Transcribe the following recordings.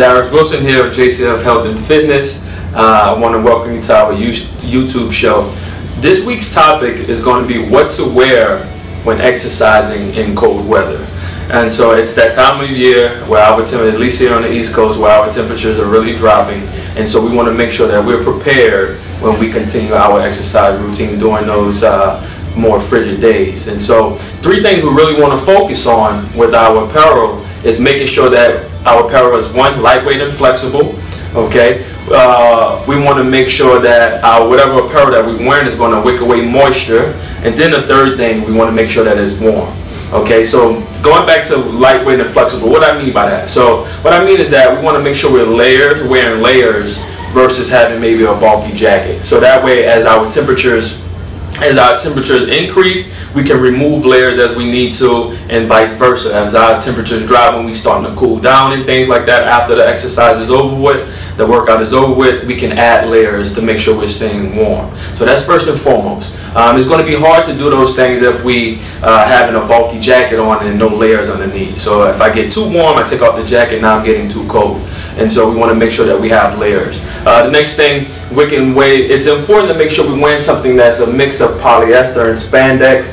Daris Wilson here of JCF Health and Fitness. I want to welcome you to our YouTube show. This week's topic is going to be what to wear when exercising in cold weather. And so it's that time of year where our temperature, at least here on the East Coast, where our temperatures are really dropping. And so we want to make sure that we're prepared when we continue our exercise routine during those more frigid days. And so 3 things we really want to focus on with our apparel is making sure that our apparel is, 1, lightweight and flexible. Okay, we want to make sure that our whatever apparel that we're wearing is going to wick away moisture. And then the 3rd thing, we want to make sure that it's warm. Okay, so going back to lightweight and flexible, what I mean by that? So what I mean is that we want to make sure wearing layers versus having maybe a bulky jacket. So that way, as our temperatures increase, we can remove layers as we need to, and vice versa. As our temperatures drop, when we starting to cool down and things like that, after the exercise is over with, the workout is over with, we can add layers to make sure we're staying warm. So that's first and foremost. It's going to be hard to do those things if we having a bulky jacket on and no layers underneath. So if I get too warm, I take off the jacket, now I'm getting too cold. And so we want to make sure that we have layers. The next thing, it's important to make sure we're wearing something that's a mix of polyester and spandex,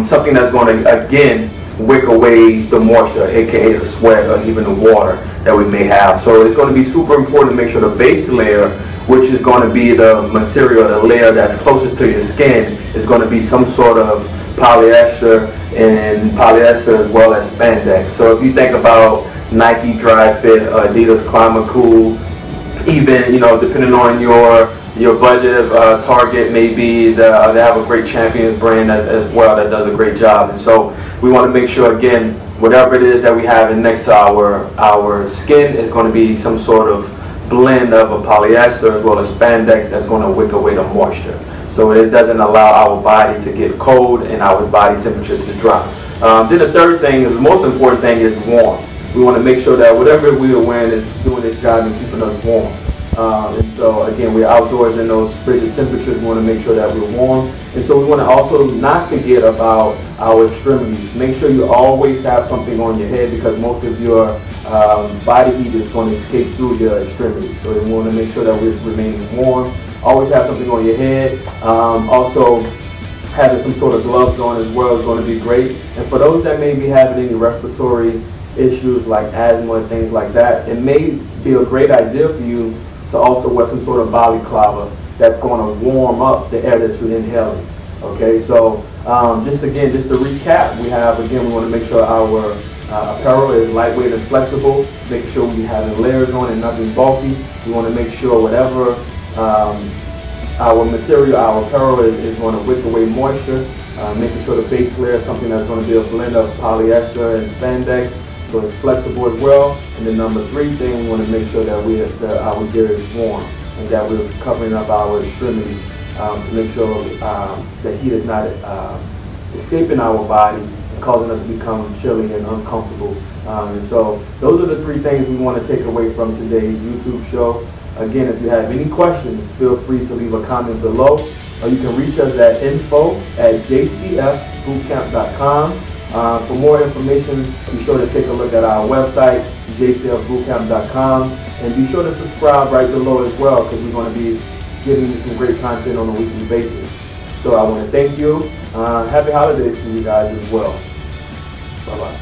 something that's going to, again, wick away the moisture, aka the sweat or even the water that we may have. So it's going to be super important to make sure the base layer, which is going to be the material, the layer that's closest to your skin, is going to be some sort of polyester as well as spandex. So if you think about Nike Dry Fit, Adidas Climate Cool, even, depending on your budget, Target maybe, they have a great Champions brand as well that does a great job. And so we want to make sure, again, whatever it is that we have in next to our skin is going to be some sort of blend of a polyester as well as spandex that's going to wick away the moisture, so it doesn't allow our body to get cold and our body temperature to drop. Then the 3rd thing, the most important thing, is warm. We want to make sure that whatever we are wearing is doing its job and keeping us warm. And so again, we're outdoors in those frigid temperatures. We want to make sure that we're warm. And so we want to also not forget about our extremities. Make sure you always have something on your head, because most of your body heat is going to escape through your extremities. So we want to make sure that we're remaining warm. Always have something on your head. Also, having some sort of gloves on as well is going to be great. And for those that may be having any respiratory issues like asthma and things like that, it may be a great idea for you to also wear some sort of balaclava that's going to warm up the air that you're inhaling. Okay, so just to recap, we want to make sure our apparel is lightweight and flexible, make sure we have layers on and nothing bulky. We want to make sure whatever our material, our apparel is going to wick away moisture, making sure the base layer is something that's going to be a blend of polyester and spandex, so it's flexible as well. And then number 3 thing, we want to make sure that our gear is warm and that we're covering up our extremities to make sure the heat is not escaping our body and causing us to become chilly and uncomfortable. And so those are the 3 things we want to take away from today's YouTube show. Again, if you have any questions, feel free to leave a comment below, or you can reach us at info@jcfbootcamp.com. For more information, be sure to take a look at our website, jcfbootcamp.com, and be sure to subscribe right below as well, because we're going to be giving you some great content on a weekly basis. So I want to thank you. Happy holidays to you guys as well. Bye-bye.